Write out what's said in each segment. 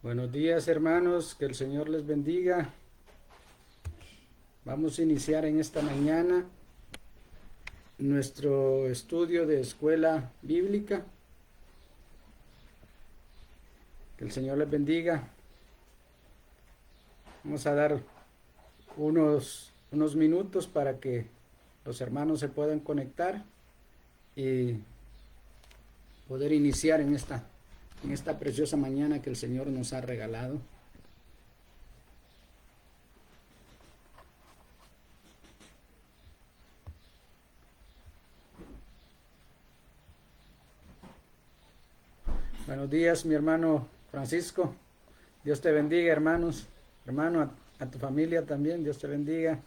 Buenos días, hermanos, que el Señor les bendiga. Vamos a iniciar en esta mañana nuestro estudio de escuela bíblica. Que el Señor les bendiga. Vamos a dar unos minutos para que los hermanos se puedan conectar y poder iniciar en esta preciosa mañana que el Señor nos ha regalado. Buenos días, mi hermano Francisco. Dios te bendiga, hermanos. Hermano, a tu familia también, Dios te bendiga.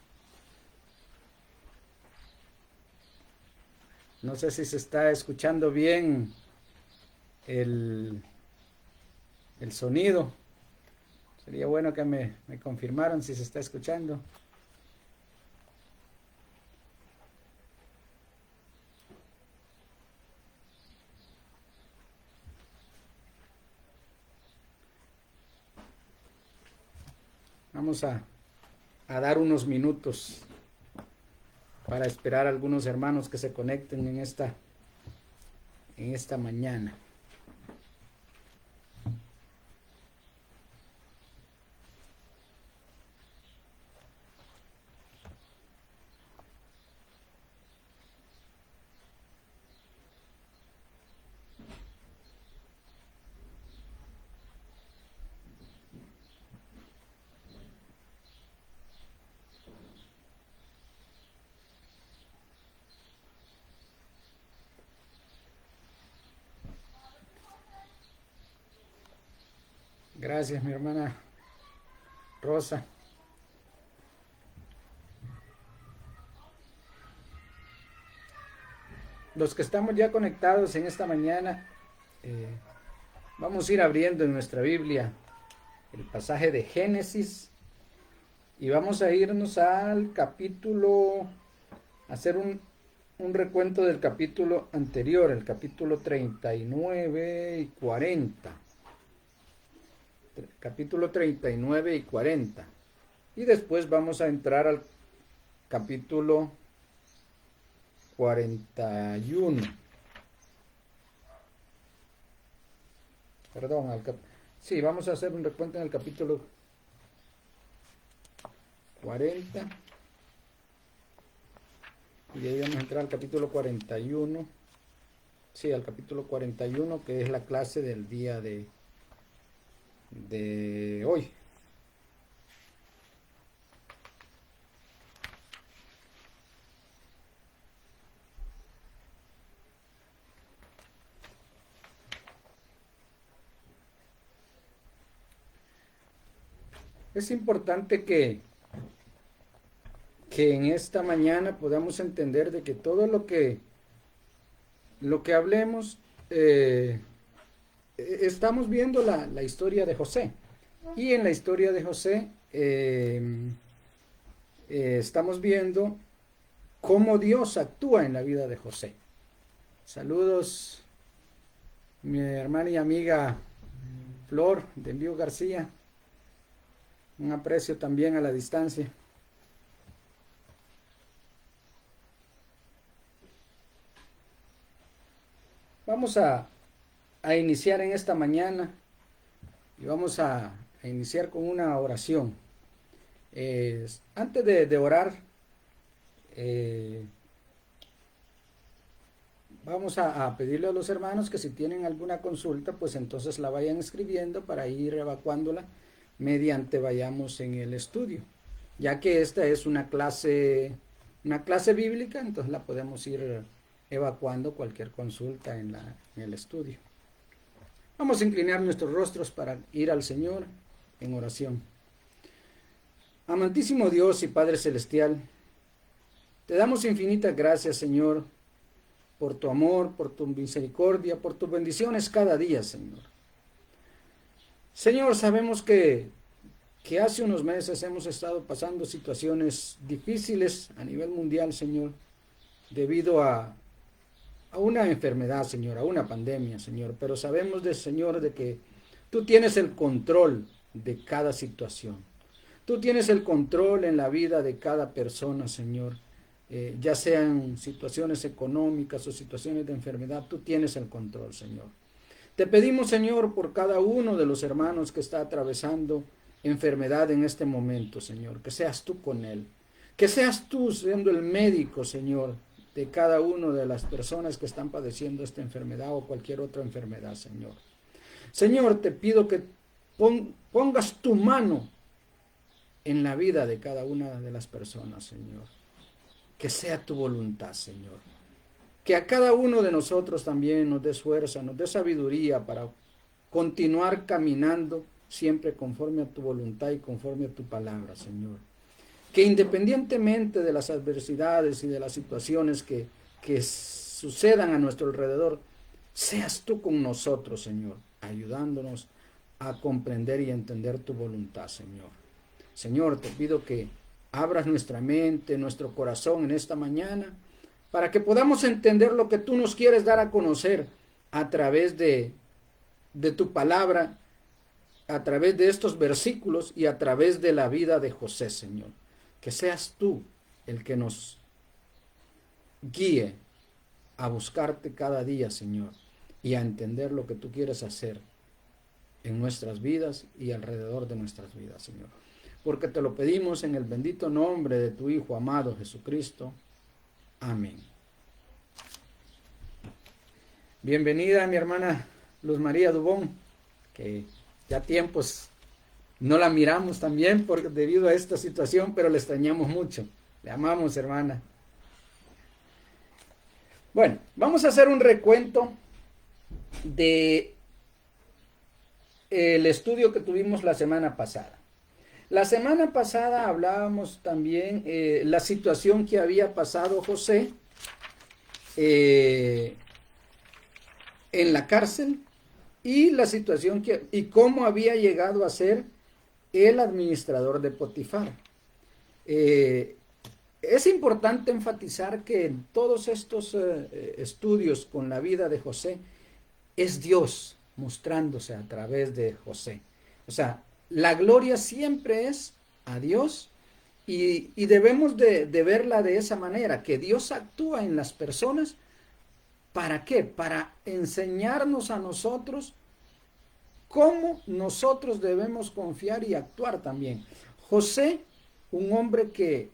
No sé si se está escuchando bien el, el sonido. Sería bueno que me confirmaran si se está escuchando. Vamos a dar unos minutos para esperar a algunos hermanos que se conecten en esta mañana. Gracias, mi hermana Rosa. Los que estamos ya conectados en esta mañana, vamos a ir abriendo en nuestra Biblia el pasaje de Génesis y vamos a irnos al capítulo, a hacer un recuento del capítulo anterior, el capítulo 39 y 40. Capítulo 39 y 40. Y después vamos a entrar al capítulo 41. Perdón, sí, vamos a hacer un recuento en el capítulo 40. Y de ahí vamos a entrar al capítulo 41. Sí, al capítulo 41, que es la clase del día de hoy. Es importante que en esta mañana podamos entender de que todo lo que hablemos, estamos viendo la historia de José. Y en la historia de José estamos viendo cómo Dios actúa en la vida de José. Saludos, mi hermana y amiga Flor de Envío García. Un aprecio también a la distancia. Vamos a iniciar en esta mañana y vamos a iniciar con una oración. Antes de orar, vamos a pedirle a los hermanos que si tienen alguna consulta, pues entonces la vayan escribiendo para ir evacuándola mediante vayamos en el estudio. Ya que esta es una clase bíblica, entonces la podemos ir evacuando cualquier consulta en el estudio. Vamos a inclinar nuestros rostros para ir al Señor en oración. Amantísimo Dios y Padre Celestial, te damos infinitas gracias, Señor, por tu amor, por tu misericordia, por tus bendiciones cada día, Señor. Señor, sabemos que hace unos meses hemos estado pasando situaciones difíciles a nivel mundial, Señor, debido a una enfermedad, Señor, a una pandemia, Señor. Pero sabemos, Señor, de que Tú tienes el control de cada situación. Tú tienes el control en la vida de cada persona, Señor. Ya sean situaciones económicas o situaciones de enfermedad, tú tienes el control, Señor. Te pedimos, Señor, por cada uno de los hermanos que está atravesando enfermedad en este momento, Señor, que seas tú con él. Que seas tú siendo el médico, Señor, de cada una de las personas que están padeciendo esta enfermedad o cualquier otra enfermedad, Señor. Señor, te pido que pongas tu mano en la vida de cada una de las personas, Señor. Que sea tu voluntad, Señor. Que a cada uno de nosotros también nos des fuerza, nos des sabiduría para continuar caminando siempre conforme a tu voluntad y conforme a tu palabra, Señor. Que independientemente de las adversidades y de las situaciones que sucedan a nuestro alrededor, seas tú con nosotros, Señor, ayudándonos a comprender y entender tu voluntad, Señor. Señor, te pido que abras nuestra mente, nuestro corazón en esta mañana, para que podamos entender lo que tú nos quieres dar a conocer a través de tu palabra, a través de estos versículos y a través de la vida de José, Señor. Que seas tú el que nos guíe a buscarte cada día, Señor, y a entender lo que tú quieres hacer en nuestras vidas y alrededor de nuestras vidas, Señor. Porque te lo pedimos en el bendito nombre de tu Hijo amado Jesucristo. Amén. Bienvenida mi hermana Luz María Dubón, que ya tiempos no la miramos también debido a esta situación, pero le extrañamos mucho. Le amamos, hermana. Bueno, vamos a hacer un recuento de el estudio que tuvimos la semana pasada. La semana pasada hablábamos también la situación que había pasado José en la cárcel y la situación y cómo había llegado a ser el administrador de Potifar. Es importante enfatizar que en todos estos estudios con la vida de José es Dios mostrándose a través de José. O sea, la gloria siempre es a Dios y debemos de verla de esa manera, que Dios actúa en las personas. ¿Para qué? Para enseñarnos a nosotros cómo nosotros debemos confiar y actuar también. José, un hombre que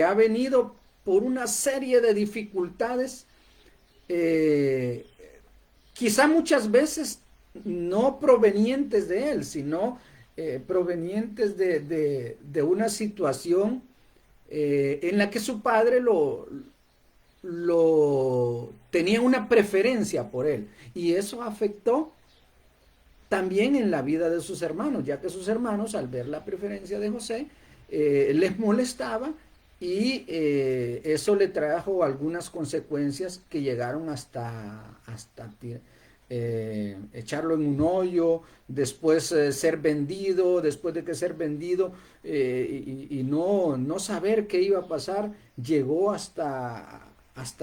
ha venido por una serie de dificultades, quizá muchas veces no provenientes de él, sino provenientes de una situación en la que su padre lo tenía una preferencia por él, y eso afectó también en la vida de sus hermanos, ya que sus hermanos, al ver la preferencia de José, les molestaba y eso le trajo algunas consecuencias que llegaron hasta echarlo en un hoyo, después ser vendido, después de que ser vendido y no saber qué iba a pasar, llegó hasta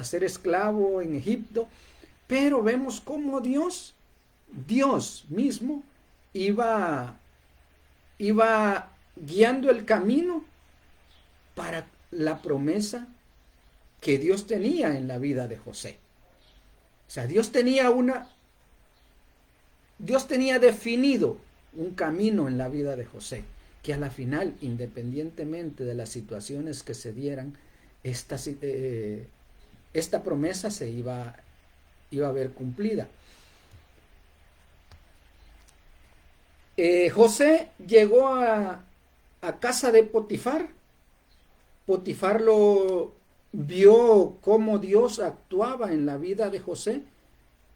ser esclavo en Egipto. Pero vemos cómo Dios mismo iba guiando el camino para la promesa que Dios tenía en la vida de José. O sea, Dios tenía definido un camino en la vida de José, que a la final, independientemente de las situaciones que se dieran, esta promesa se iba a ver cumplida. José llegó a casa de Potifar. Potifar lo vio cómo Dios actuaba en la vida de José,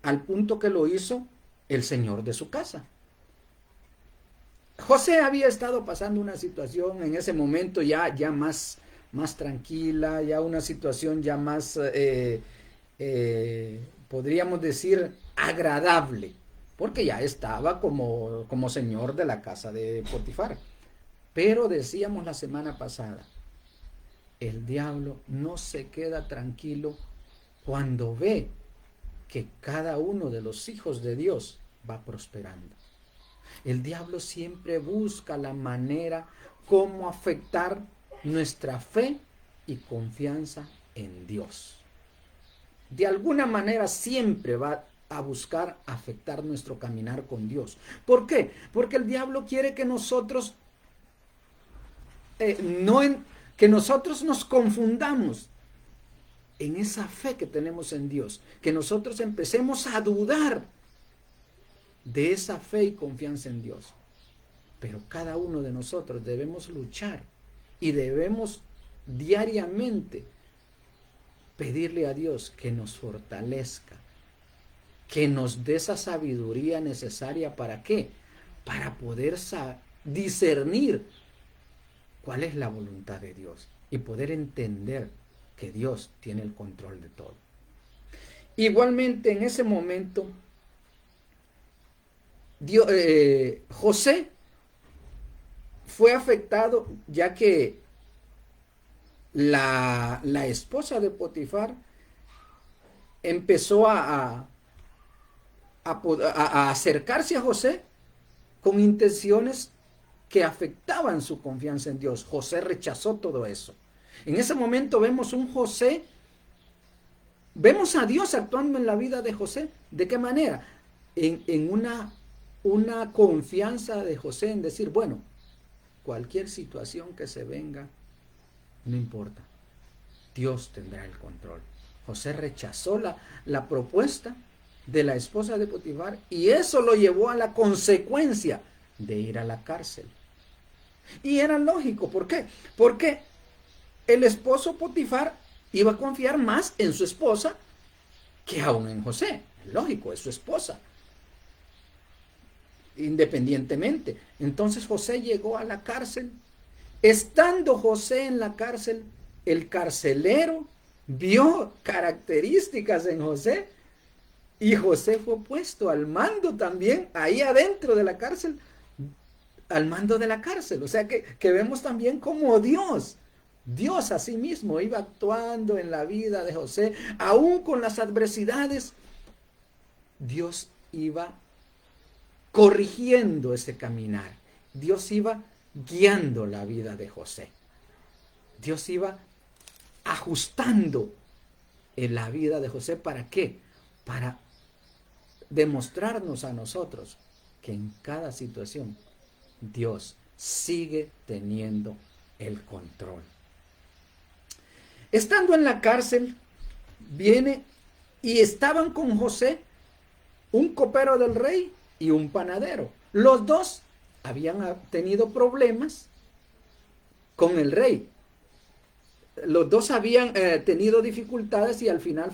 al punto que lo hizo el señor de su casa. José había estado pasando una situación en ese momento ya más tranquila, ya una situación ya más, podríamos decir, agradable, porque ya estaba como señor de la casa de Potifar. Pero decíamos la semana pasada, el diablo no se queda tranquilo cuando ve que cada uno de los hijos de Dios va prosperando. El diablo siempre busca la manera cómo afectar nuestra fe y confianza en Dios. De alguna manera siempre va a buscar afectar nuestro caminar con Dios. ¿Por qué? Porque el diablo quiere que nosotros que nosotros nos confundamos en esa fe que tenemos en Dios, que nosotros empecemos a dudar de esa fe y confianza en Dios. Pero cada uno de nosotros debemos luchar y debemos diariamente pedirle a Dios que nos fortalezca, que nos dé esa sabiduría necesaria. ¿Para qué? Para poder discernir cuál es la voluntad de Dios y poder entender que Dios tiene el control de todo. Igualmente en ese momento, José fue afectado, ya que la esposa de Potifar empezó a acercarse a José con intenciones que afectaban su confianza en Dios. José rechazó todo eso. En ese momento vemos vemos a Dios actuando en la vida de José. ¿De qué manera? En una confianza de José en decir, bueno, cualquier situación que se venga, no importa, Dios tendrá el control. José rechazó la propuesta de la esposa de Potifar y eso lo llevó a la consecuencia de ir a la cárcel. Y era lógico, ¿por qué? Porque el esposo Potifar iba a confiar más en su esposa que aún en José. Lógico, es su esposa, independientemente. Entonces José llegó a la cárcel. Estando José en la cárcel, el carcelero vio características en José y José fue puesto al mando también, ahí adentro de la cárcel, al mando de la cárcel. O sea que vemos también cómo Dios a sí mismo iba actuando en la vida de José, aún con las adversidades. Dios iba corrigiendo ese caminar. Dios iba guiando la vida de José. Dios iba ajustando en la vida de José. ¿Para qué? Para demostrarnos a nosotros que en cada situación Dios sigue teniendo el control. Estando en la cárcel, viene y estaban con José un copero del rey y un panadero. Los dos habían tenido problemas con el rey. Los dos habían tenido dificultades y al final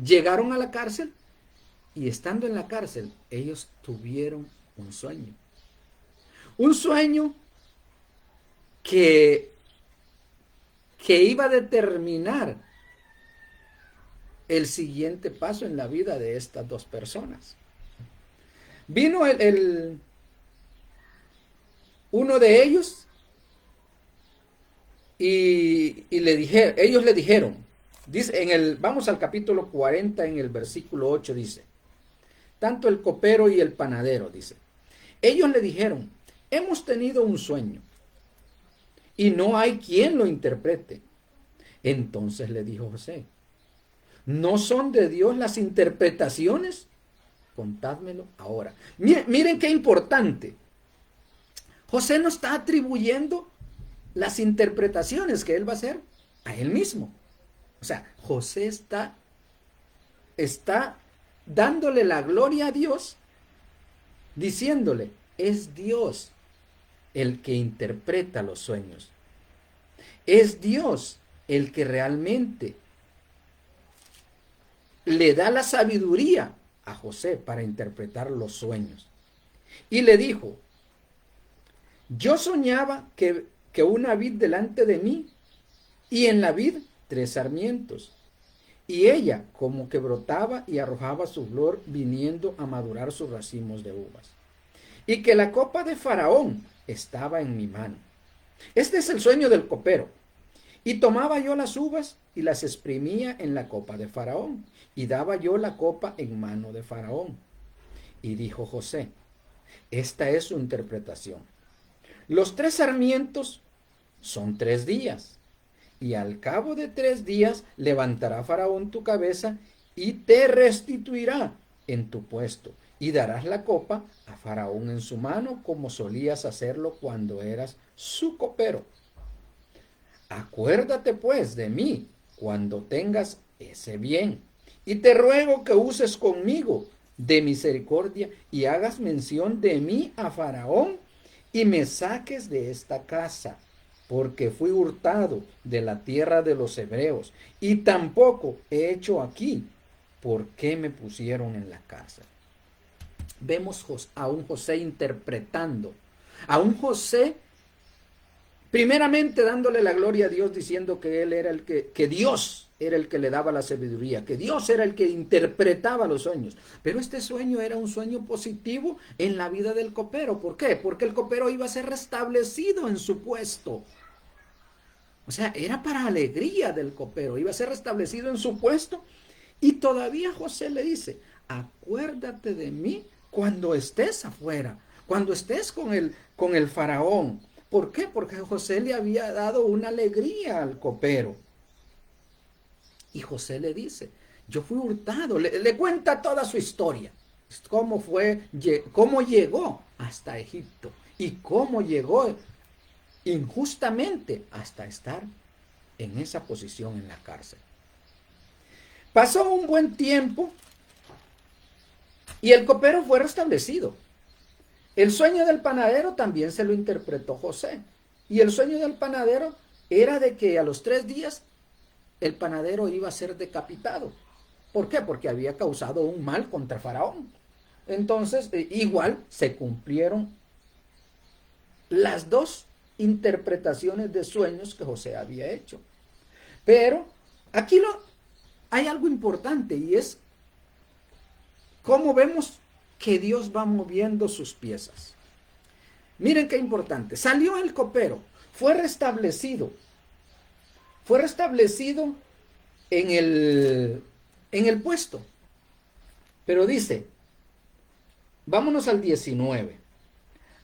llegaron a la cárcel, y estando en la cárcel, ellos tuvieron un sueño. Un sueño que iba a determinar el siguiente paso en la vida de estas dos personas. Vino uno de ellos y ellos le dijeron, dice vamos al capítulo 40, en el versículo 8 dice, tanto el copero y el panadero, dice, ellos le dijeron, hemos tenido un sueño y no hay quien lo interprete. Entonces le dijo José, ¿no son de Dios las interpretaciones? Contádmelo ahora. Miren qué importante. José no está atribuyendo las interpretaciones que él va a hacer a él mismo. O sea, José está dándole la gloria a Dios, diciéndole, es Dios el que interpreta los sueños. Es Dios el que realmente le da la sabiduría a José para interpretar los sueños. Y le dijo, yo soñaba que una vid delante de mí, y en la vid 3 sarmientos, y ella como que brotaba y arrojaba su flor, viniendo a madurar sus racimos de uvas, y que la copa de Faraón estaba en mi mano. Este es el sueño del copero. Y tomaba yo las uvas y las exprimía en la copa de Faraón, y daba yo la copa en mano de Faraón. Y dijo José, Esta es su interpretación. Los 3 sarmientos son 3 días. Y al cabo de 3 días levantará Faraón tu cabeza y te restituirá en tu puesto. Y darás la copa a Faraón en su mano como solías hacerlo cuando eras su copero. Acuérdate pues de mí cuando tengas ese bien. Y te ruego que uses conmigo de misericordia y hagas mención de mí a Faraón y me saques de esta casa, porque fui hurtado de la tierra de los hebreos y tampoco he hecho aquí por qué me pusieron en la cárcel. Vemos a un José interpretando, a un José primeramente dándole la gloria a Dios, diciendo que él era que Dios era el que le daba la sabiduría, que Dios era el que interpretaba los sueños. Pero este sueño era un sueño positivo en la vida del copero. ¿Por qué? Porque el copero iba a ser restablecido en su puesto. O sea, era para alegría del copero, iba a ser restablecido en su puesto. Y todavía José le dice, acuérdate de mí cuando estés afuera, cuando estés con el faraón. ¿Por qué? Porque José le había dado una alegría al copero. Y José le dice, yo fui hurtado, le cuenta toda su historia. Cómo llegó hasta Egipto y cómo llegó injustamente hasta estar en esa posición en la cárcel. Pasó un buen tiempo y el copero fue restablecido. El sueño del panadero también se lo interpretó José. Y el sueño del panadero era de que a los 3 días el panadero iba a ser decapitado. ¿Por qué? Porque había causado un mal contra Faraón. Entonces, igual se cumplieron las 2 interpretaciones de sueños que José había hecho. Pero aquí hay algo importante y es cómo vemos que Dios va moviendo sus piezas. Miren qué importante. Salió el copero, fue restablecido en el puesto. Pero dice, vámonos al 19.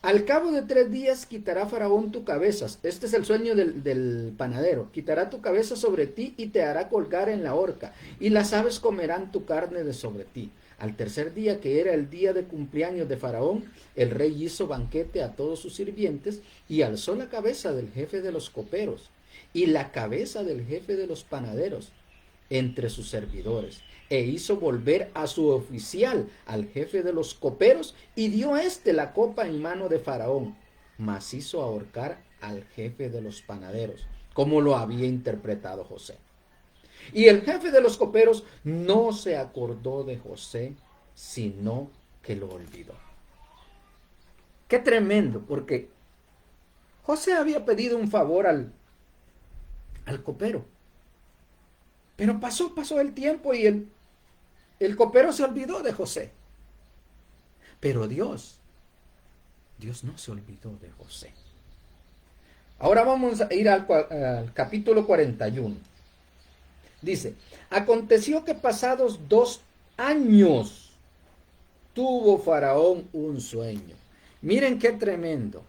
Al cabo de 3 días quitará Faraón tu cabeza. Este es el sueño del panadero. Quitará tu cabeza sobre ti y te hará colgar en la horca. Y las aves comerán tu carne de sobre ti. Al 3er día, que era el día de cumpleaños de Faraón, el rey hizo banquete a todos sus sirvientes y alzó la cabeza del jefe de los coperos y la cabeza del jefe de los panaderos entre sus servidores, e hizo volver a su oficial, al jefe de los coperos, y dio la copa en mano de Faraón, mas hizo ahorcar al jefe de los panaderos, como lo había interpretado José. Y el jefe de los coperos no se acordó de José, sino que lo olvidó. Qué tremendo, porque José había pedido un favor al copero. Pero pasó el tiempo y el copero se olvidó de José. Pero Dios no se olvidó de José. Ahora vamos a ir al capítulo 41. Dice, aconteció que pasados 2 años tuvo Faraón un sueño. Miren qué tremendo.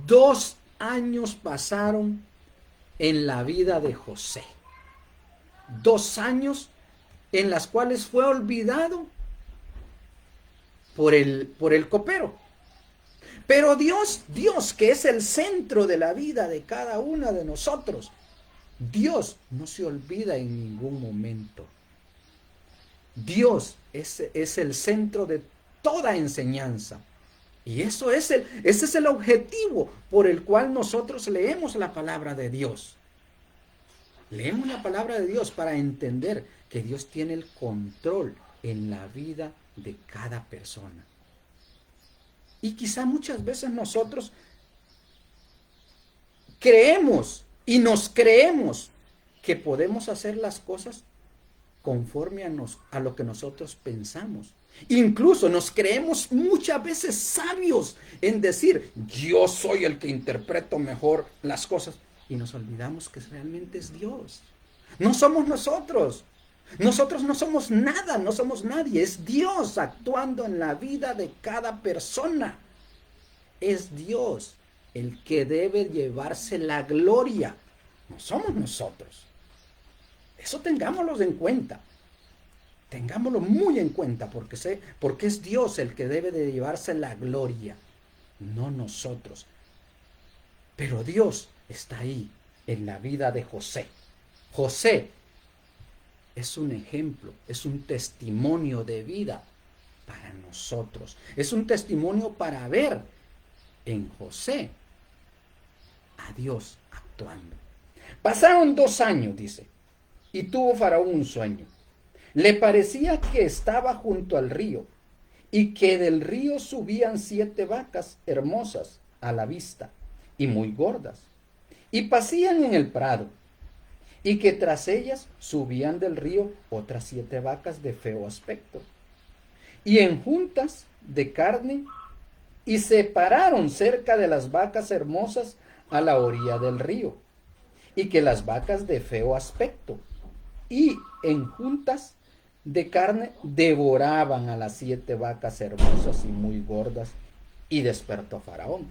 2 años pasaron en la vida de José. 2 años en las cuales fue olvidado por el copero. Pero Dios, que es el centro de la vida de cada una de nosotros, Dios no se olvida en ningún momento. Dios es el centro de toda enseñanza. Y ese es el objetivo por el cual nosotros leemos la palabra de Dios. Leemos la palabra de Dios para entender que Dios tiene el control en la vida de cada persona. Y quizá muchas veces nosotros creemos y nos creemos que podemos hacer las cosas conforme a lo que nosotros pensamos. Incluso nos creemos muchas veces sabios en decir, yo soy el que interpreto mejor las cosas. Y nos olvidamos que realmente es Dios. No somos nosotros. Nosotros no somos nada, no somos nadie. Es Dios actuando en la vida de cada persona. Es Dios el que debe llevarse la gloria. No somos nosotros. Eso tengámoslo en cuenta. Tengámoslo muy en cuenta porque es Dios el que debe de llevarse la gloria, no nosotros. Pero Dios está ahí en la vida de José. José es un ejemplo, es un testimonio de vida para nosotros. Es un testimonio para ver en José a Dios actuando. Pasaron 2 años, dice, y tuvo Faraón un sueño. Le parecía que estaba junto al río y que del río subían 7 vacas hermosas a la vista y muy gordas, y pasían en el prado, y que tras ellas subían del río otras 7 vacas de feo aspecto, y en juntas de carne, y se pararon cerca de las vacas hermosas a la orilla del río, y que las vacas de feo aspecto y en juntas de carne devoraban a las 7 vacas hermosas y muy gordas, y despertó Faraón.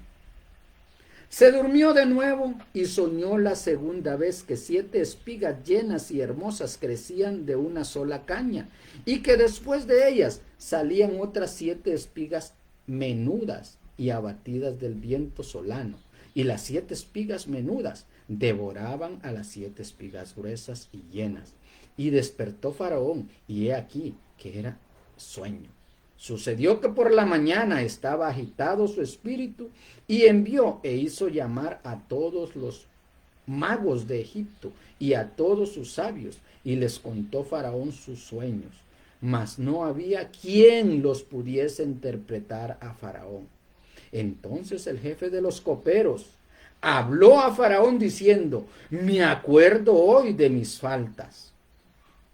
Se durmió de nuevo y soñó la segunda vez que 7 espigas llenas y hermosas crecían de una sola caña, y que después de ellas salían otras 7 espigas menudas y abatidas del viento solano, y las 7 espigas menudas devoraban a las 7 espigas gruesas y llenas. Y despertó Faraón, y he aquí que era sueño. Sucedió que por la mañana estaba agitado su espíritu, y envió e hizo llamar a todos los magos de Egipto y a todos sus sabios, y les contó Faraón sus sueños. Mas no había quien los pudiese interpretar a Faraón. Entonces el jefe de los coperos habló a Faraón diciendo: me acuerdo hoy de mis faltas.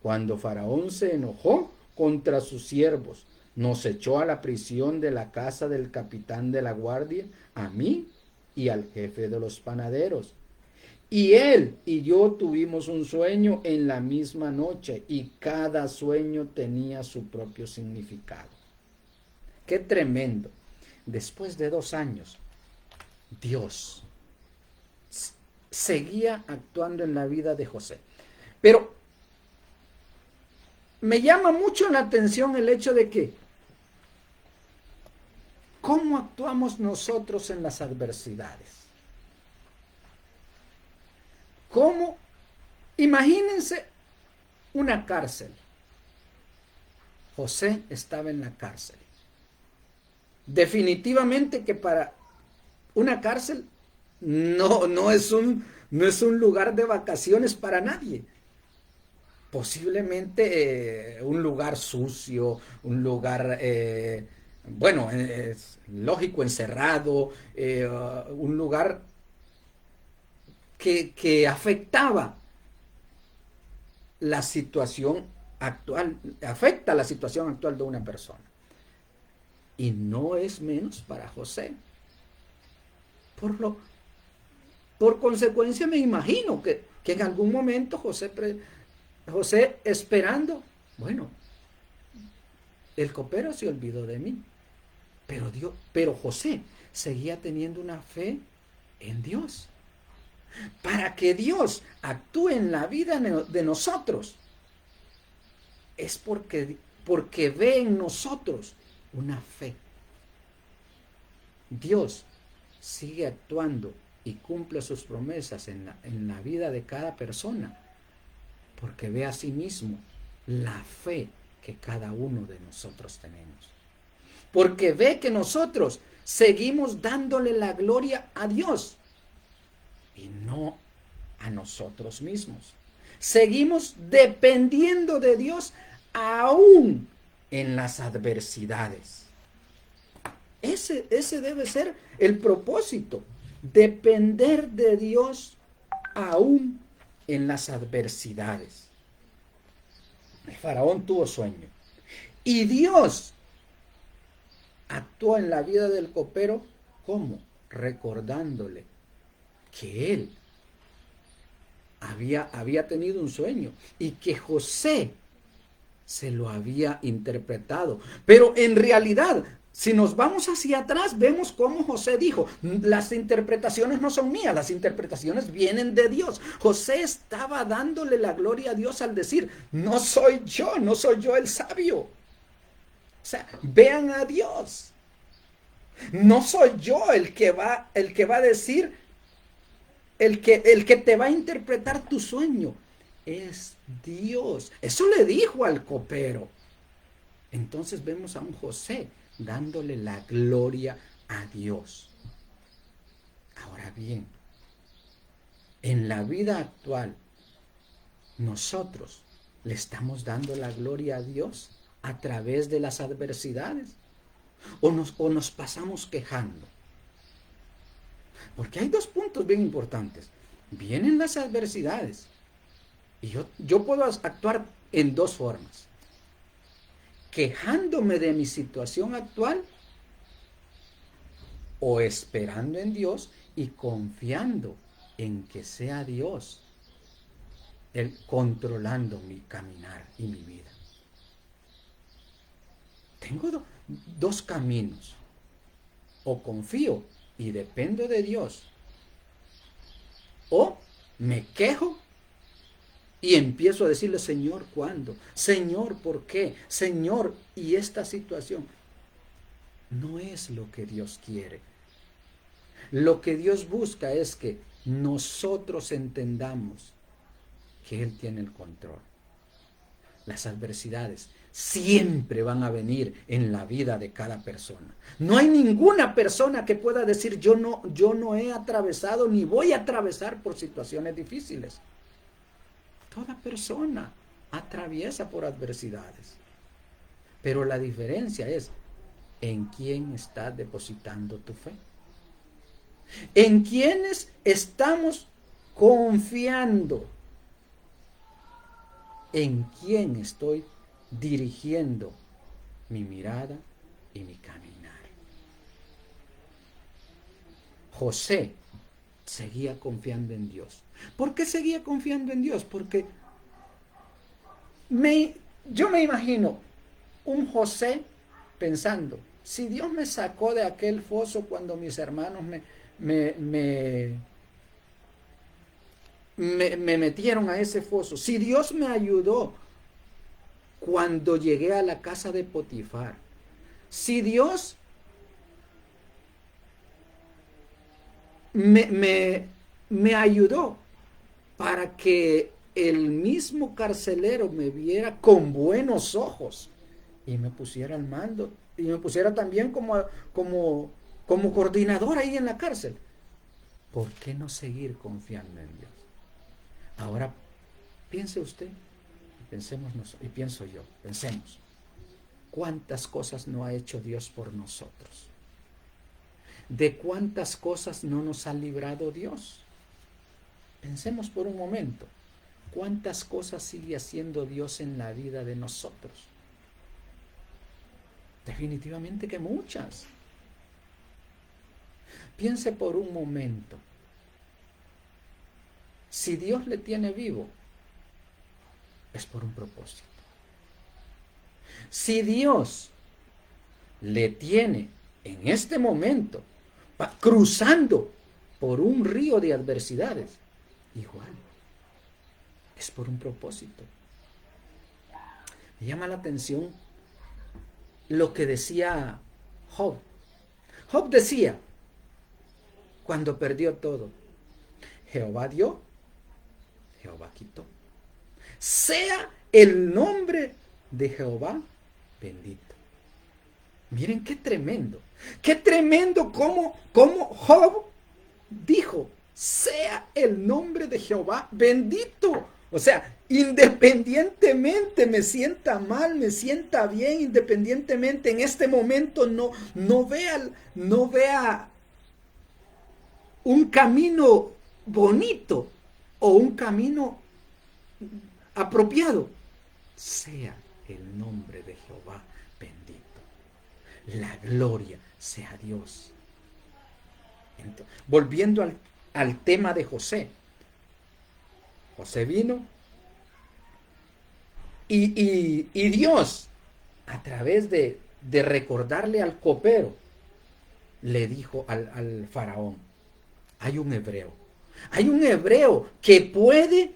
Cuando Faraón se enojó contra sus siervos, nos echó a la prisión de la casa del capitán de la guardia, a mí y al jefe de los panaderos. Y él y yo tuvimos un sueño en la misma noche, y cada sueño tenía su propio significado. ¡Qué tremendo! Después de 2 años, Dios seguía actuando en la vida de José. Pero me llama mucho la atención el hecho de que ¿cómo actuamos nosotros en las adversidades? ¿Cómo? Imagínense una cárcel. José estaba en la cárcel. Definitivamente que para una cárcel no es un lugar de vacaciones para nadie. Posiblemente un lugar sucio, un lugar, bueno, es lógico, encerrado, un lugar que afectaba la situación actual, afecta la situación actual de una persona. Y no es menos para José. Por consecuencia, me imagino que en algún momento José esperando, bueno, el copero se olvidó de mí, pero José seguía teniendo una fe en Dios. Para que Dios actúe en la vida de nosotros, es porque ve en nosotros una fe. Dios sigue actuando y cumple sus promesas en la vida de cada persona, porque ve a sí mismo la fe que cada uno de nosotros tenemos. Porque ve que nosotros seguimos dándole la gloria a Dios y no a nosotros mismos. Seguimos dependiendo de Dios aún en las adversidades. Ese debe ser el propósito, depender de Dios aún en las adversidades. El faraón tuvo sueño y Dios actuó en la vida del copero. ¿Cómo? Recordándole que él había tenido un sueño y que José se lo había interpretado. Pero en realidad, si nos vamos hacia atrás, vemos cómo José dijo, las interpretaciones no son mías, las interpretaciones vienen de Dios. José estaba dándole la gloria a Dios al decir, no soy yo el sabio. O sea, vean a Dios. No soy yo el que va a decir, el que te va a interpretar tu sueño. Es Dios. Eso le dijo al copero. Entonces vemos a un José dándole la gloria a Dios. Ahora bien, en la vida actual, nosotros le estamos dando la gloria a Dios a través de las adversidades o nos pasamos quejando. Porque hay dos puntos bien importantes. Vienen las adversidades y yo puedo actuar en dos formas. Quejándome de mi situación actual o esperando en Dios y confiando en que sea Dios el controlando mi caminar y mi vida. Tengo dos caminos. O confío y dependo de Dios, o me quejo y empiezo a decirle, Señor, ¿cuándo? Señor, ¿por qué? Señor, ¿y esta situación? No es lo que Dios quiere. Lo que Dios busca es que nosotros entendamos que Él tiene el control. Las adversidades siempre van a venir en la vida de cada persona. No hay ninguna persona que pueda decir yo no he atravesado ni voy a atravesar por situaciones difíciles. Toda persona atraviesa por adversidades. Pero la diferencia es en quién estás depositando tu fe. En quiénes estamos confiando. En quién estoy dirigiendo mi mirada y mi caminar. José seguía confiando en Dios. ¿Por qué seguía confiando en Dios? Porque yo me imagino un José pensando, si Dios me sacó de aquel foso cuando mis hermanos me metieron a ese foso, si Dios me ayudó cuando llegué a la casa de Potifar, si Dios me ayudó para que el mismo carcelero me viera con buenos ojos y me pusiera al mando y me pusiera también como coordinador ahí en la cárcel, ¿por qué no seguir confiando en Dios? Ahora piense usted, pensemos y pienso yo, pensemos, ¿cuántas cosas no ha hecho Dios por nosotros? ¿De cuántas cosas no nos ha librado Dios? Pensemos por un momento, ¿cuántas cosas sigue haciendo Dios en la vida de nosotros? Definitivamente que muchas. Piense por un momento, si Dios le tiene vivo, es por un propósito. Si Dios le tiene en este momento cruzando por un río de adversidades, igual, es por un propósito. Me llama la atención lo que decía Job. Job decía, cuando perdió todo, Jehová dio, Jehová quitó. Sea el nombre de Jehová bendito. Miren qué tremendo como Job dijo, sea el nombre de Jehová bendito. O sea, independientemente me sienta mal, me sienta bien, independientemente en este momento no vea un camino bonito o un camino apropiado, sea el nombre de Jehová bendito. La gloria sea Dios. Entonces, volviendo al tema de José. José vino, Y Dios, a través de recordarle al copero, le dijo al faraón, hay un hebreo que puede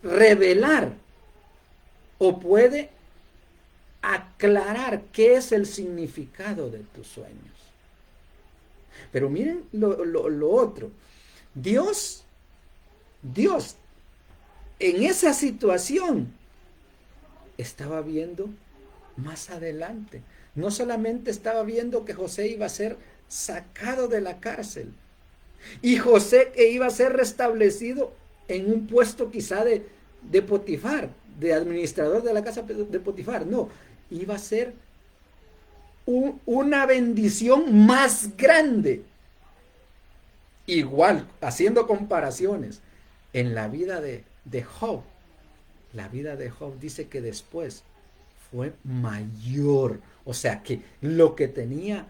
revelar o puede aclarar qué es el significado de tus sueños. Pero miren lo otro. Dios en esa situación estaba viendo más adelante. No solamente estaba viendo que José iba a ser sacado de la cárcel y José que iba a ser restablecido en un puesto quizá de Potifar, de administrador de la casa de Potifar. No, iba a ser una bendición más grande. Igual, haciendo comparaciones, en la vida de Job, la vida de Job dice que después fue mayor. O sea que lo que tenía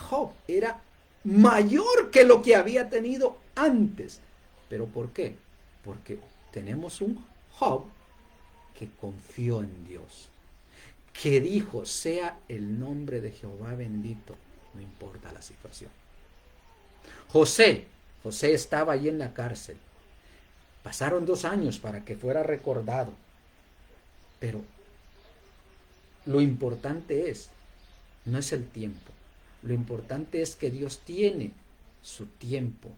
Job era mayor que lo que había tenido antes. ¿Pero por qué? Porque tenemos un Job que confió en Dios, que dijo, sea el nombre de Jehová bendito, no importa la situación. José estaba allí en la cárcel. Pasaron 2 años para que fuera recordado. Pero lo importante no es el tiempo. Lo importante es que Dios tiene su tiempo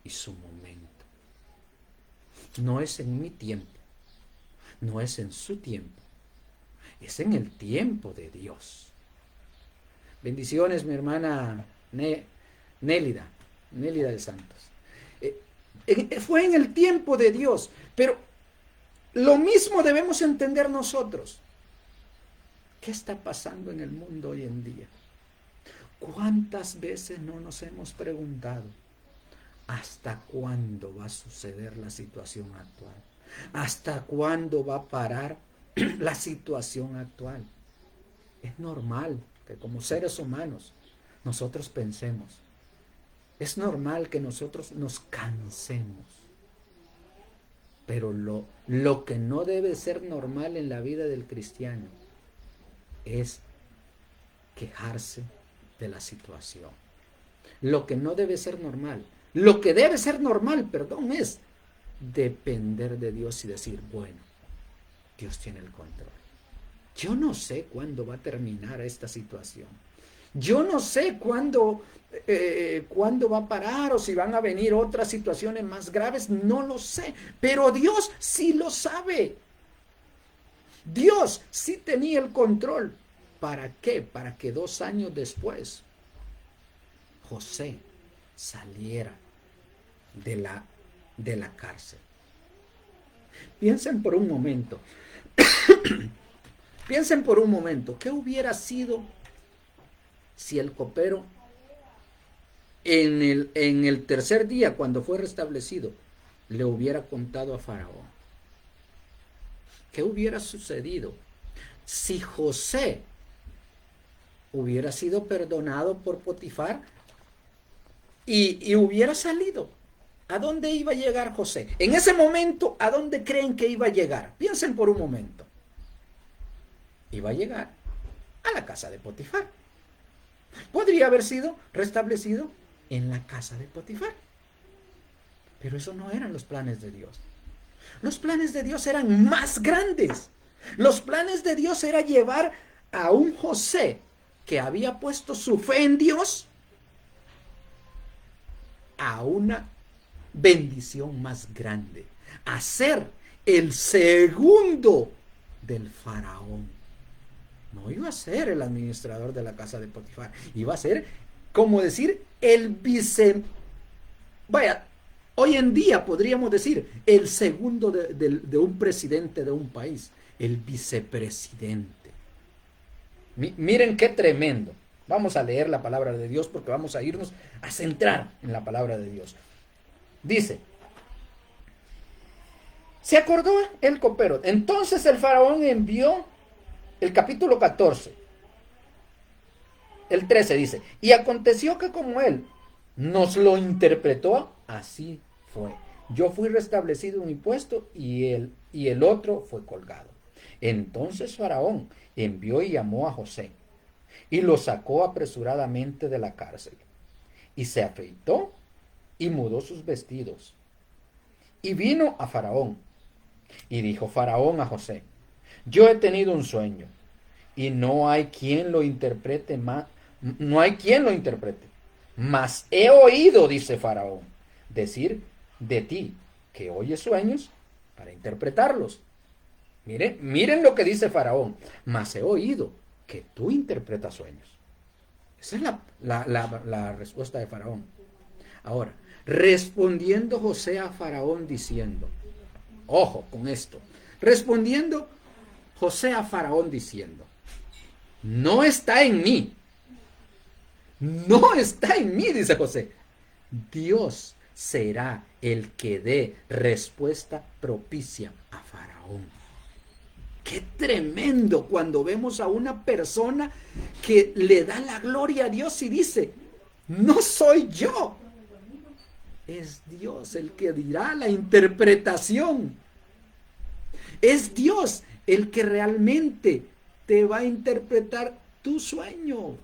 y su momento. No es en mi tiempo, no es en su tiempo, es en el tiempo de Dios. Bendiciones, mi hermana Nélida de Santos. Fue en el tiempo de Dios, pero lo mismo debemos entender nosotros. ¿Qué está pasando en el mundo hoy en día? ¿Cuántas veces no nos hemos preguntado hasta cuándo va a suceder la situación actual? ¿Hasta cuándo va a parar la situación actual? Es normal que como seres humanos nosotros pensemos. Es normal que nosotros nos cansemos. Pero lo que no debe ser normal en la vida del cristiano es quejarse de la situación. Lo que no debe ser normal, lo que debe ser normal, perdón, es depender de Dios y decir, bueno, Dios tiene el control. Yo no sé cuándo va a terminar esta situación. Yo no sé cuándo va a parar o si van a venir otras situaciones más graves, no lo sé. Pero Dios sí lo sabe. Dios sí tenía el control. ¿Para qué? Para que 2 años después José saliera de la cárcel. Piensen por un momento. Piensen por un momento. ¿Qué hubiera sido si el copero en el tercer día, cuando fue restablecido, le hubiera contado a Faraón? ¿Qué hubiera sucedido si José hubiera sido perdonado por Potifar y hubiera salido? ¿A dónde iba a llegar José? En ese momento, ¿a dónde creen que iba a llegar? Piensen por un momento. Iba a llegar a la casa de Potifar. Podría haber sido restablecido en la casa de Potifar. Pero eso no eran los planes de Dios. Los planes de Dios eran más grandes. Los planes de Dios era llevar a un José que había puesto su fe en Dios a una bendición más grande, a ser el segundo del faraón. No iba a ser el administrador de la casa de Potifar, iba a ser, como decir, el vice. Vaya, hoy en día podríamos decir el segundo de un presidente de un país, el vicepresidente. Miren qué tremendo. Vamos a leer la palabra de Dios porque vamos a irnos a centrar en la palabra de Dios. Dice, se acordó el copero. Entonces el faraón envió, el capítulo 14, el 13 dice, y aconteció que como él nos lo interpretó, así fue. yo fui restablecido en mi puesto y el otro fue colgado. Entonces Faraón envió y llamó a José y lo sacó apresuradamente de la cárcel. Y se afeitó y mudó sus vestidos. Y vino a Faraón. Y dijo Faraón a José: yo he tenido un sueño y no hay quien lo interprete más, no hay quien lo interprete. Mas he oído, dice Faraón, decir de ti que oyes sueños para interpretarlos. Miren lo que dice Faraón. Mas he oído que tú interpretas sueños. Esa es la respuesta de Faraón. Ahora, respondiendo José a Faraón diciendo, ojo con esto, respondiendo José a Faraón diciendo, no está en mí, no está en mí, dice José. Dios será el que dé respuesta propicia a Faraón. Qué tremendo cuando vemos a una persona que le da la gloria a Dios y dice, no soy yo, es Dios el que dirá la interpretación. Es Dios el que realmente te va a interpretar tu sueño.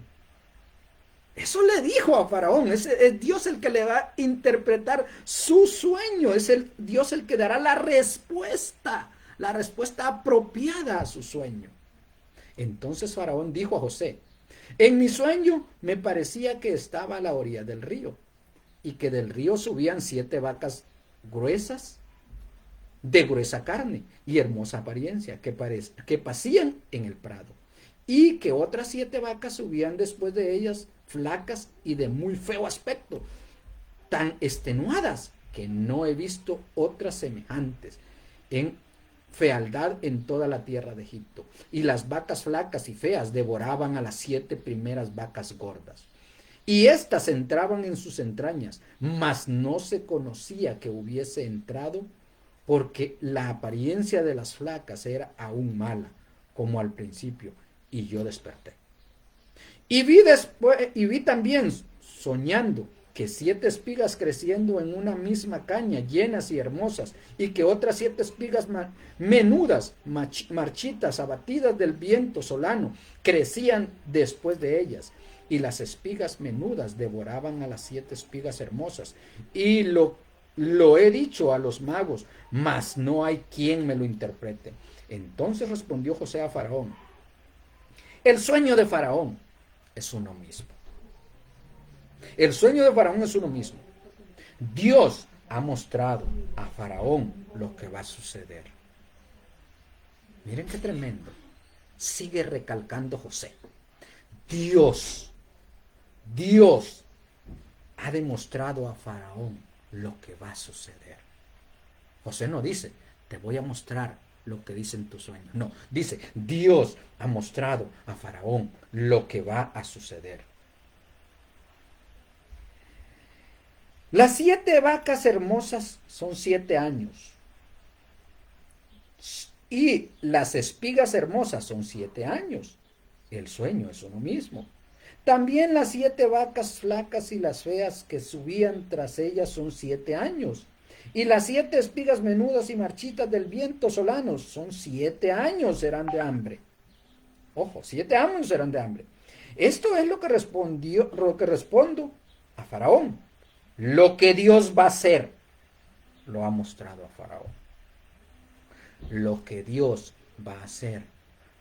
Eso le dijo a Faraón. Es Dios el que le va a interpretar su sueño. Es Dios el que dará la respuesta apropiada a su sueño. Entonces Faraón dijo a José, en mi sueño me parecía que estaba a la orilla del río y que del río subían 7 vacas gruesas, de gruesa carne y hermosa apariencia, que pacían en el prado, y que otras 7 vacas subían después de ellas, flacas y de muy feo aspecto, tan extenuadas que no he visto otras semejantes en fealdad en toda la tierra de Egipto. Y las vacas flacas y feas devoraban a las 7 primeras vacas gordas. Y éstas entraban en sus entrañas, mas no se conocía que hubiese entrado, porque la apariencia de las flacas era aún mala, como al principio, y yo desperté. Y vi también, soñando, que 7 espigas creciendo en una misma caña, llenas y hermosas, y que otras 7 espigas menudas, marchitas, abatidas del viento solano, crecían después de ellas. Y las espigas menudas devoraban a las 7 espigas hermosas. Y lo he dicho a los magos, mas no hay quien me lo interprete. Entonces respondió José a Faraón, el sueño de Faraón es uno mismo. El sueño de Faraón es uno mismo. Dios ha mostrado a Faraón lo que va a suceder. Miren qué tremendo. Sigue recalcando José. Dios ha demostrado a Faraón lo que va a suceder. José no dice, te voy a mostrar lo que dice en tu sueño. No, dice, Dios ha mostrado a Faraón lo que va a suceder. Las 7 vacas hermosas son 7 años. Y las espigas hermosas son 7 años. El sueño es uno mismo. También las 7 vacas flacas y las feas que subían tras ellas son 7 años. Y las 7 espigas menudas y marchitas del viento solanos son 7 años serán de hambre. Ojo, 7 años serán de hambre. Esto es lo que respondo a Faraón. Lo que Dios va a hacer, lo ha mostrado a Faraón. Lo que Dios va a hacer,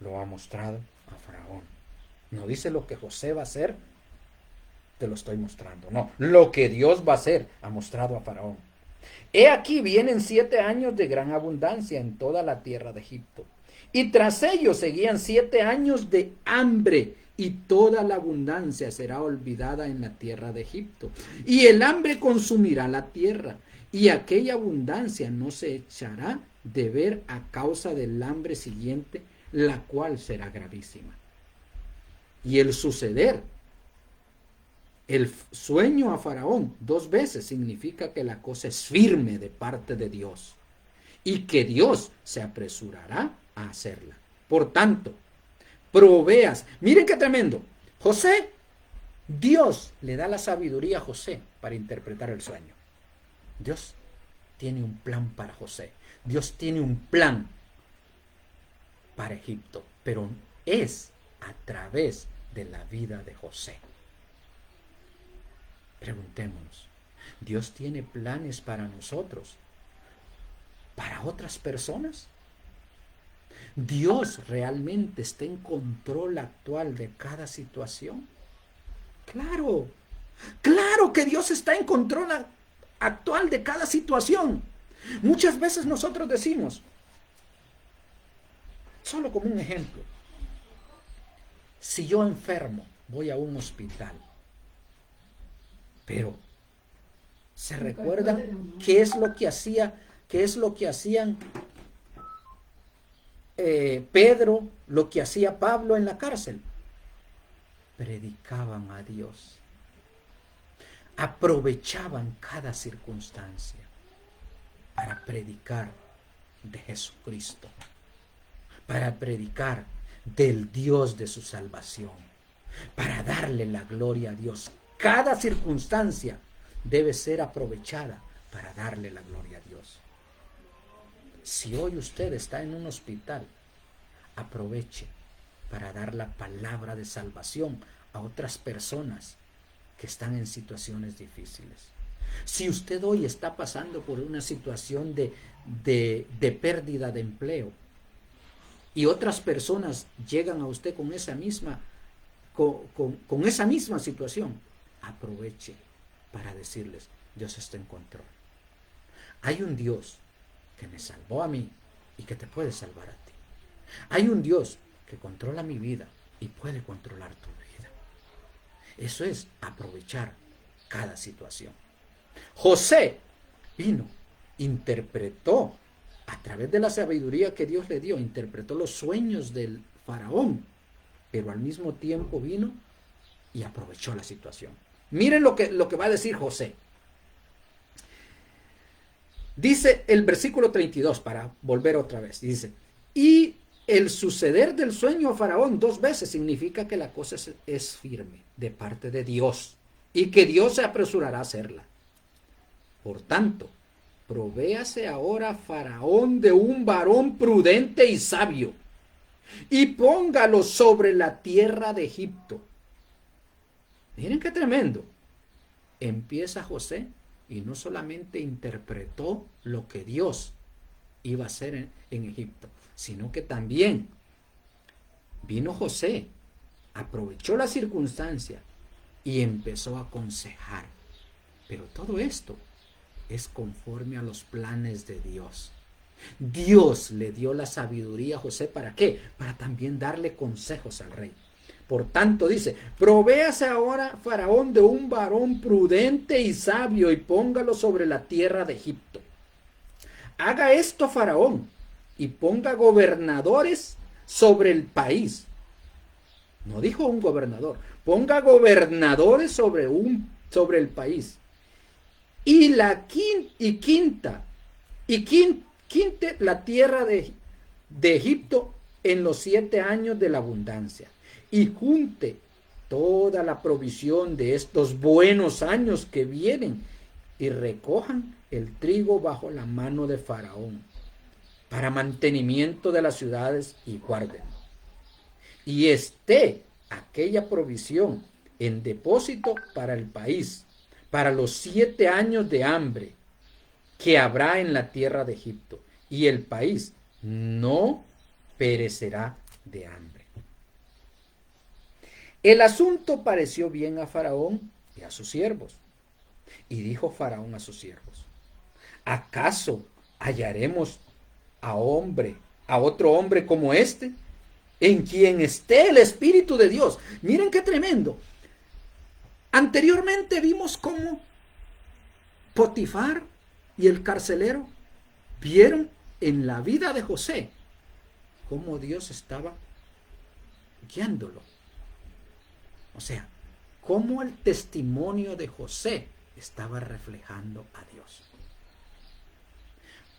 lo ha mostrado a Faraón. No dice lo que José va a hacer, te lo estoy mostrando. No, lo que Dios va a hacer, ha mostrado a Faraón. He aquí vienen 7 años de gran abundancia en toda la tierra de Egipto. Y tras ellos seguían 7 años de hambre, y toda la abundancia será olvidada en la tierra de Egipto. Y el hambre consumirá la tierra, y aquella abundancia no se echará de ver a causa del hambre siguiente, la cual será gravísima. Y el suceder, el sueño a Faraón 2 veces significa que la cosa es firme de parte de Dios y que Dios se apresurará a hacerla. Por tanto, proveas. Miren qué tremendo. José, Dios le da la sabiduría a José para interpretar el sueño. Dios tiene un plan para José. Dios tiene un plan para Egipto, pero es a través de la vida de José. Preguntémonos, ¿Dios tiene planes para nosotros, para otras personas? ¿Dios realmente está en control actual de cada situación? Claro, claro que Dios está en control actual de cada situación. Muchas veces nosotros decimos, solo como un ejemplo, si yo enfermo, voy a un hospital, pero ¿se recuerdan qué es lo que hacían Pedro, lo que hacía Pablo en la cárcel? Predicaban a Dios, aprovechaban cada circunstancia para predicar de Jesucristo, para predicar del Dios de su salvación, para darle la gloria a Dios. Cada circunstancia debe ser aprovechada para darle la gloria a Dios. Si hoy usted está en un hospital, aproveche para dar la palabra de salvación a otras personas que están en situaciones difíciles. Si usted hoy está pasando por una situación de pérdida de empleo y otras personas llegan a usted con esa misma situación, aproveche para decirles, Dios está en control. Hay un Dios que me salvó a mí y que te puede salvar a ti. Hay un Dios que controla mi vida y puede controlar tu vida. Eso es aprovechar cada situación. José vino, interpretó a través de la sabiduría que Dios le dio, interpretó los sueños del faraón, pero al mismo tiempo vino y aprovechó la situación. Miren lo que va a decir José. Dice el versículo 32, para volver otra vez, dice, y el suceder del sueño a Faraón 2 veces significa que la cosa es firme de parte de Dios y que Dios se apresurará a hacerla. Por tanto, provéase ahora Faraón de un varón prudente y sabio y póngalo sobre la tierra de Egipto. Miren qué tremendo. Empieza José y no solamente interpretó lo que Dios iba a hacer en Egipto, sino que también vino José, aprovechó la circunstancia y empezó a aconsejar. Pero todo esto es conforme a los planes de Dios. Dios le dio la sabiduría a José, ¿para qué? Para también darle consejos al rey. Por tanto, dice, provéase ahora Faraón de un varón prudente y sabio y póngalo sobre la tierra de Egipto. Haga esto Faraón y ponga gobernadores sobre el país. No dijo un gobernador, ponga gobernadores sobre el país. Y quinte la tierra de Egipto en los 7 años de la abundancia. Y junte toda la provisión de estos buenos años que vienen y recojan el trigo bajo la mano de Faraón para mantenimiento de las ciudades y guarden. Y esté aquella provisión en depósito para el país, para los 7 años de hambre que habrá en la tierra de Egipto, y el país no perecerá de hambre. El asunto pareció bien a Faraón y a sus siervos. Y dijo Faraón a sus siervos, ¿acaso hallaremos a otro hombre como este, en quien esté el Espíritu de Dios? Miren qué tremendo. Anteriormente vimos cómo Potifar y el carcelero vieron en la vida de José cómo Dios estaba guiándolo. O sea, cómo el testimonio de José estaba reflejando a Dios.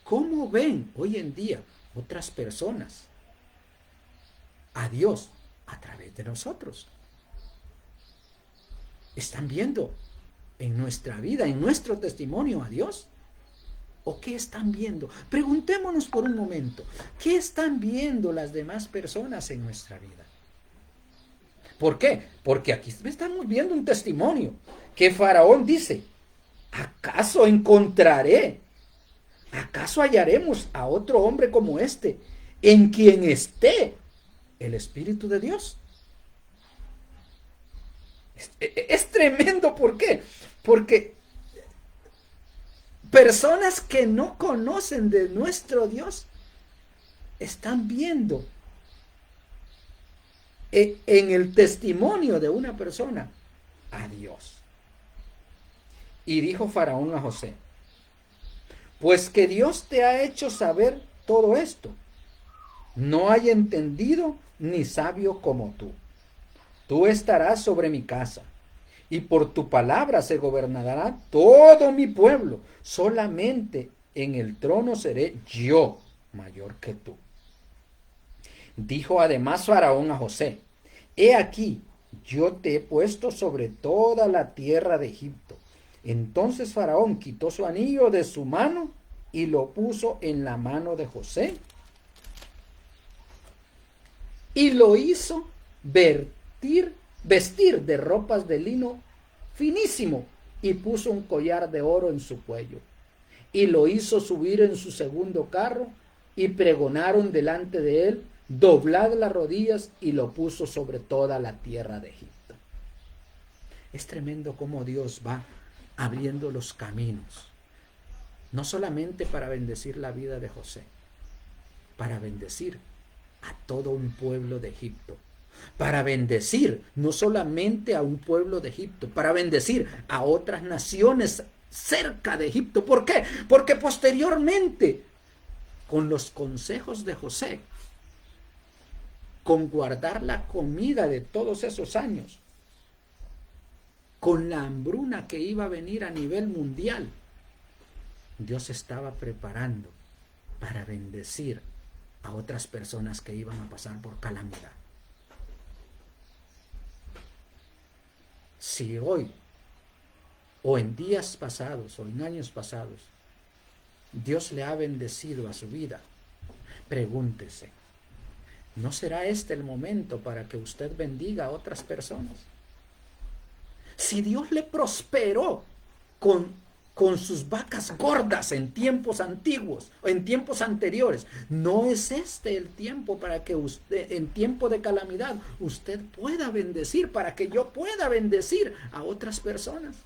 ¿Cómo ven hoy en día otras personas a Dios a través de nosotros? ¿Están viendo en nuestra vida, en nuestro testimonio a Dios? ¿O qué están viendo? Preguntémonos por un momento, ¿qué están viendo las demás personas en nuestra vida? ¿Por qué? Porque aquí estamos viendo un testimonio que Faraón dice, ¿acaso encontraré? ¿Acaso hallaremos a otro hombre como este en quien esté el Espíritu de Dios? Es tremendo, ¿por qué? Porque personas que no conocen de nuestro Dios están viendo en el testimonio de una persona a Dios. Y dijo Faraón a José, pues que Dios te ha hecho saber todo esto. No hay entendido ni sabio como tú. Tú estarás sobre mi casa, y por tu palabra se gobernará todo mi pueblo. Solamente en el trono seré yo mayor que tú. Dijo además Faraón a José, he aquí, yo te he puesto sobre toda la tierra de Egipto. Entonces Faraón quitó su anillo de su mano y lo puso en la mano de José y lo hizo vestir de ropas de lino finísimo y puso un collar de oro en su cuello y lo hizo subir en su segundo carro y pregonaron delante de él, doblad las rodillas, y lo puso sobre toda la tierra de Egipto. Es tremendo cómo Dios va abriendo los caminos, no solamente para bendecir la vida de José, para bendecir a todo un pueblo de Egipto, para bendecir no solamente a un pueblo de Egipto, para bendecir a otras naciones cerca de Egipto. ¿Por qué? Porque posteriormente, con los consejos de José, con guardar la comida de todos esos años, con la hambruna que iba a venir a nivel mundial, Dios estaba preparando para bendecir a otras personas que iban a pasar por calamidad. Si hoy, o en días pasados, o en años pasados, Dios le ha bendecido a su vida, pregúntese, ¿no será este el momento para que usted bendiga a otras personas? Si Dios le prosperó con sus vacas gordas en tiempos antiguos o en tiempos anteriores, ¿no es este el tiempo para que usted, en tiempo de calamidad, usted pueda bendecir, para que yo pueda bendecir a otras personas?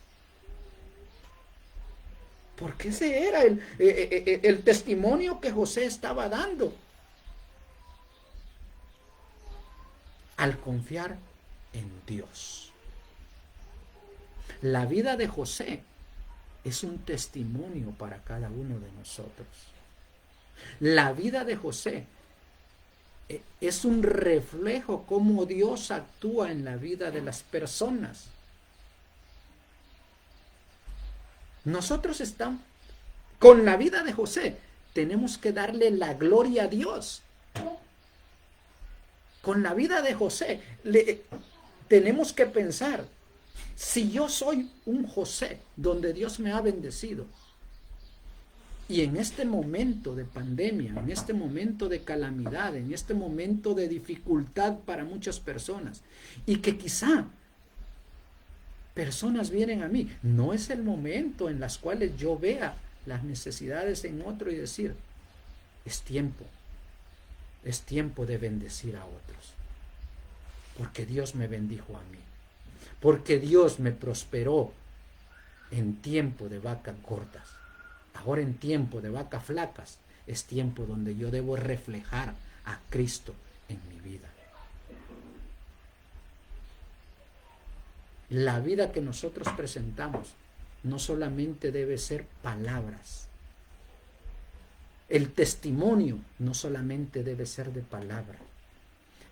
Porque ese era el testimonio que José estaba dando al confiar en Dios. La vida de José es un testimonio para cada uno de nosotros. La vida de José es un reflejo cómo Dios actúa en la vida de las personas. Nosotros estamos con la vida de José, tenemos que darle la gloria a Dios. Con la vida de José tenemos que pensar, si yo soy un José donde Dios me ha bendecido, y en este momento de pandemia, en este momento de calamidad, en este momento de dificultad para muchas personas, y que quizá personas vienen a mí, no es el momento en las cuales yo vea las necesidades en otro y decir, es tiempo de bendecir a otros, porque Dios me bendijo a mí, porque Dios me prosperó en tiempo de vacas gordas. Ahora en tiempo de vacas flacas es tiempo donde yo debo reflejar a Cristo en mi vida. La vida que nosotros presentamos no solamente debe ser palabras. El testimonio no solamente debe ser de palabra.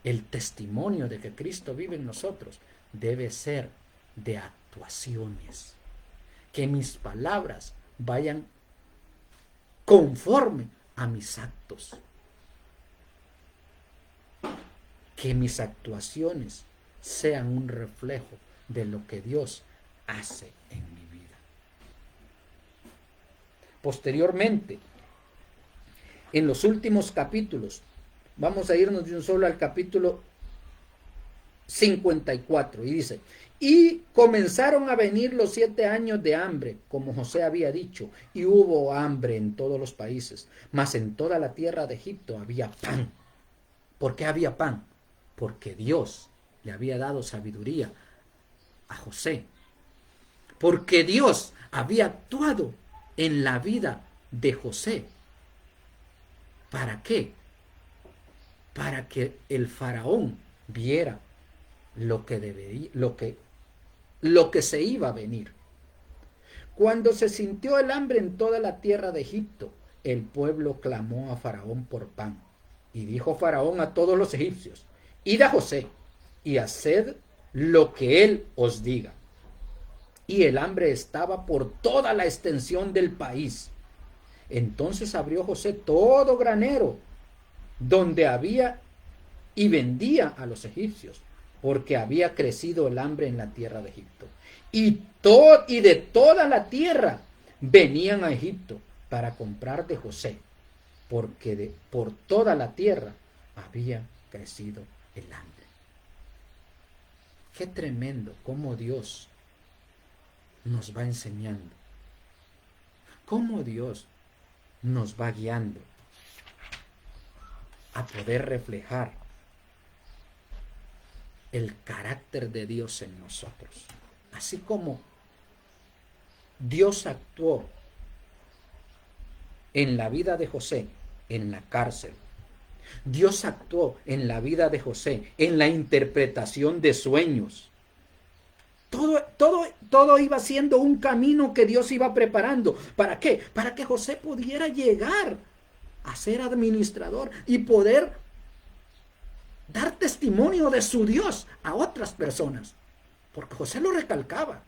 El testimonio de que Cristo vive en nosotros debe ser de actuaciones. Que mis palabras vayan conforme a mis actos. Que mis actuaciones sean un reflejo de lo que Dios hace en mi vida. Posteriormente, en los últimos capítulos, vamos a irnos de un solo al capítulo 54, y dice: y comenzaron a venir los 7 años de hambre, como José había dicho, y hubo hambre en todos los países, mas en toda la tierra de Egipto había pan. ¿Por qué había pan? Porque Dios le había dado sabiduría a José, porque Dios había actuado en la vida de José. ¿Para qué? Para que el faraón viera lo que debería, lo que se iba a venir. Cuando se sintió el hambre en toda la tierra de Egipto, el pueblo clamó a Faraón por pan. Y dijo Faraón a todos los egipcios: id a José y haced lo que él os diga. Y el hambre estaba por toda la extensión del país. Entonces abrió José todo granero donde había y vendía a los egipcios, porque había crecido el hambre en la tierra de Egipto. Y de toda la tierra venían a Egipto para comprar de José, porque por toda la tierra había crecido el hambre. Qué tremendo cómo Dios nos va enseñando, cómo Dios nos va guiando a poder reflejar el carácter de Dios en nosotros. Así como Dios actuó en la vida de José en la cárcel, Dios actuó en la vida de José en la interpretación de sueños. Todo iba siendo un camino que Dios iba preparando. ¿Para qué? Para que José pudiera llegar a ser administrador y poder dar testimonio de su Dios a otras personas. Porque José lo recalcaba.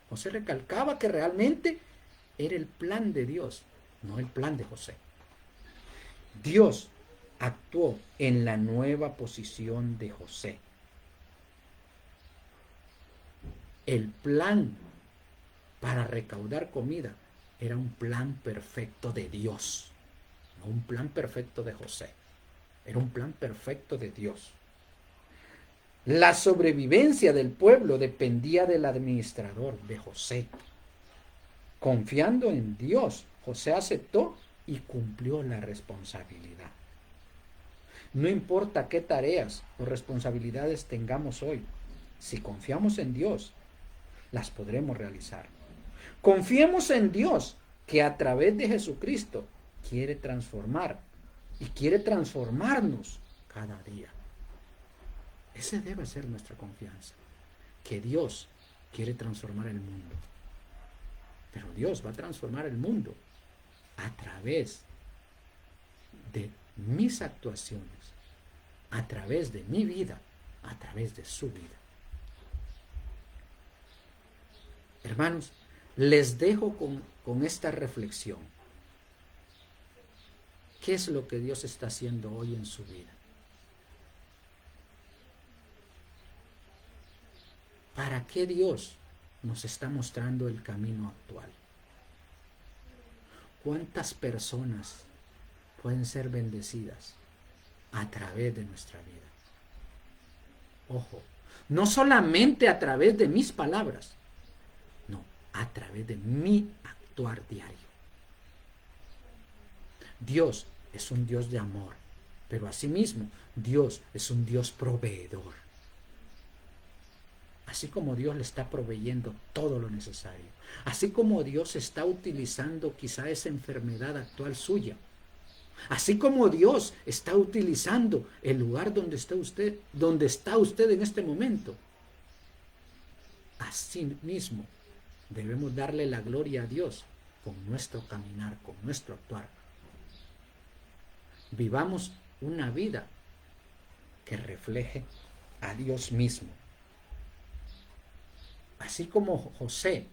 José recalcaba que realmente era el plan de Dios, no el plan de José. Dios actuó en la nueva posición de José. El plan para recaudar comida era un plan perfecto de Dios, no un plan perfecto de José. Era un plan perfecto de Dios. La sobrevivencia del pueblo dependía del administrador, de José. Confiando en Dios, José aceptó y cumplió la responsabilidad. No importa qué tareas o responsabilidades tengamos hoy, si confiamos en Dios, las podremos realizar. Confiemos en Dios, que a través de Jesucristo quiere transformar y quiere transformarnos cada día. Esa debe ser nuestra confianza, que Dios quiere transformar el mundo. Pero Dios va a transformar el mundo a través de mis actuaciones, a través de mi vida, a través de su vida. Hermanos, les dejo con esta reflexión. ¿Qué es lo que Dios está haciendo hoy en su vida? ¿Para qué Dios nos está mostrando el camino actual? ¿Cuántas personas pueden ser bendecidas a través de nuestra vida? Ojo, no solamente a través de mis palabras, no, a través de mi actuar diario. Dios es un Dios de amor, pero asimismo Dios es un Dios proveedor. Así como Dios le está proveyendo todo lo necesario, así como Dios está utilizando quizá esa enfermedad actual suya, así como Dios está utilizando el lugar donde está usted en este momento, así mismo debemos darle la gloria a Dios con nuestro caminar, con nuestro actuar. Vivamos una vida que refleje a Dios mismo. Así como José,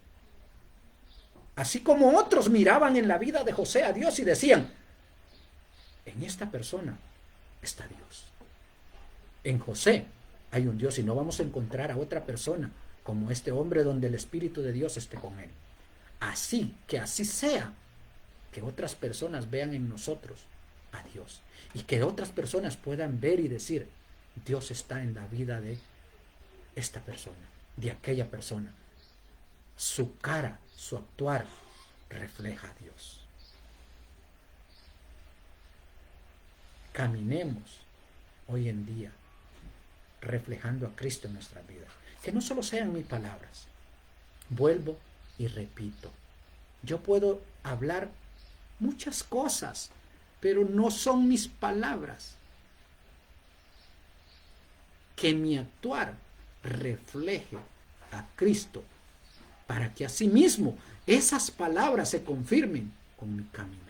así como otros miraban en la vida de José a Dios y decían: en esta persona está Dios. En José hay un Dios, y no vamos a encontrar a otra persona como este hombre donde el Espíritu de Dios esté con él. Así que así sea que otras personas vean en nosotros a Dios y que otras personas puedan ver y decir, Dios está en la vida de esta persona, de aquella persona. Su cara, su actuar refleja a Dios. Caminemos hoy en día reflejando a Cristo en nuestras vidas. Que no solo sean mis palabras. Vuelvo y repito. Yo puedo hablar muchas cosas, pero no son mis palabras. Que mi actuar refleje a Cristo, para que asimismo esas palabras se confirmen con mi caminar.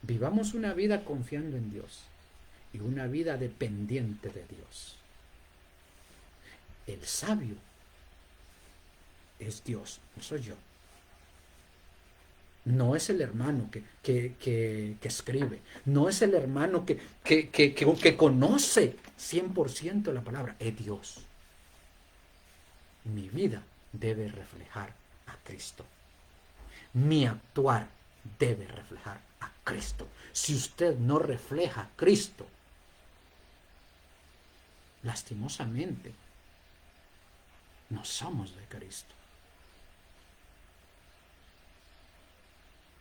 Vivamos una vida confiando en Dios y una vida dependiente de Dios. El sabio es Dios, no soy yo. No es el hermano que escribe, no es el hermano que conoce 100% la palabra, es Dios. Mi vida debe reflejar a Cristo. Mi actuar debe reflejar a Cristo. Si usted no refleja a Cristo, lastimosamente, no somos de Cristo.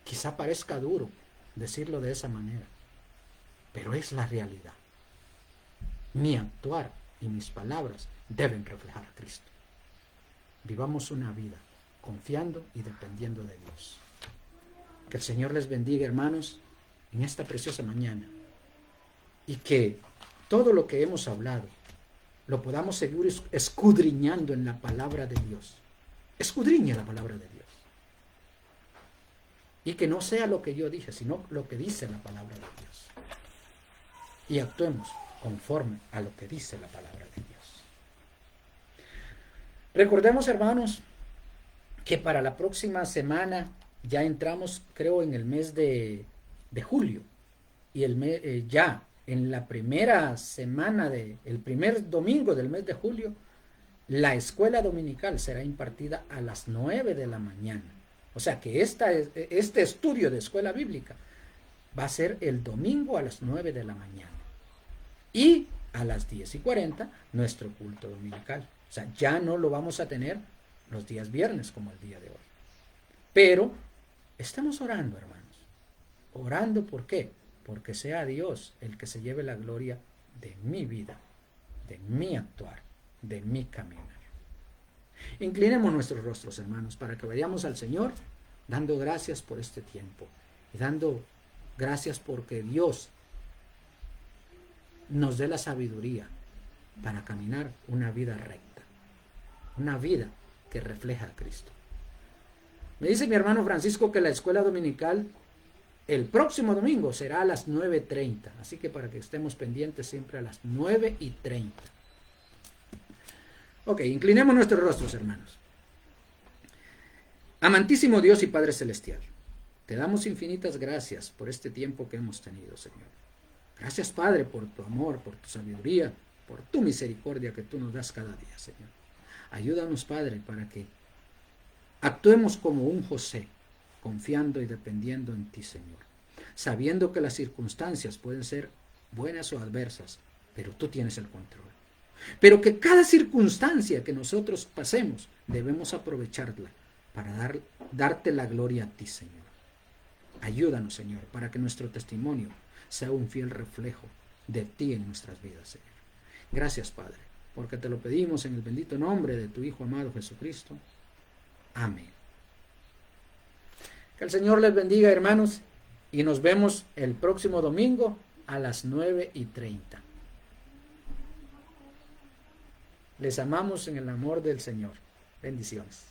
Quizá parezca duro decirlo de esa manera, pero es la realidad. Mi actuar y mis palabras deben reflejar a Cristo. Vivamos una vida confiando y dependiendo de Dios. Que el Señor les bendiga, hermanos, en esta preciosa mañana. Y que todo lo que hemos hablado lo podamos seguir escudriñando en la palabra de Dios. Escudriñe la palabra de Dios. Y que no sea lo que yo dije, sino lo que dice la palabra de Dios. Y actuemos conforme a lo que dice la palabra de Dios. Recordemos, hermanos, que para la próxima semana ya entramos, creo, en el mes de julio. Y ya en la primera semana, el primer domingo del mes de julio, la escuela dominical será impartida a las 9 de la mañana. O sea que este estudio de escuela bíblica va a ser el domingo a las 9 de la mañana. Y a las 10:40 nuestro culto dominical. O sea, ya no lo vamos a tener los días viernes como el día de hoy. Pero estamos orando, hermanos. Orando, ¿por qué? Porque sea Dios el que se lleve la gloria de mi vida, de mi actuar, de mi caminar. Inclinemos nuestros rostros, hermanos, para que vayamos al Señor dando gracias por este tiempo y dando gracias porque Dios nos dé la sabiduría para caminar una vida recta, una vida que refleja a Cristo. Me dice mi hermano Francisco que la escuela dominical el próximo domingo será a las 9:30, así que para que estemos pendientes siempre a las 9:30. Ok, inclinemos nuestros rostros, hermanos. Amantísimo Dios y Padre Celestial, te damos infinitas gracias por este tiempo que hemos tenido, Señor. Gracias, Padre, por tu amor, por tu sabiduría, por tu misericordia que tú nos das cada día, Señor. Ayúdanos, Padre, para que actuemos como un José, confiando y dependiendo en ti, Señor. Sabiendo que las circunstancias pueden ser buenas o adversas, pero tú tienes el control. Pero que cada circunstancia que nosotros pasemos, debemos aprovecharla para darte la gloria a ti, Señor. Ayúdanos, Señor, para que nuestro testimonio sea un fiel reflejo de ti en nuestras vidas, Señor. Gracias, Padre, porque te lo pedimos en el bendito nombre de tu Hijo amado Jesucristo. Amén. Que el Señor les bendiga, hermanos, y nos vemos el próximo domingo a las 9:30. Les amamos en el amor del Señor. Bendiciones.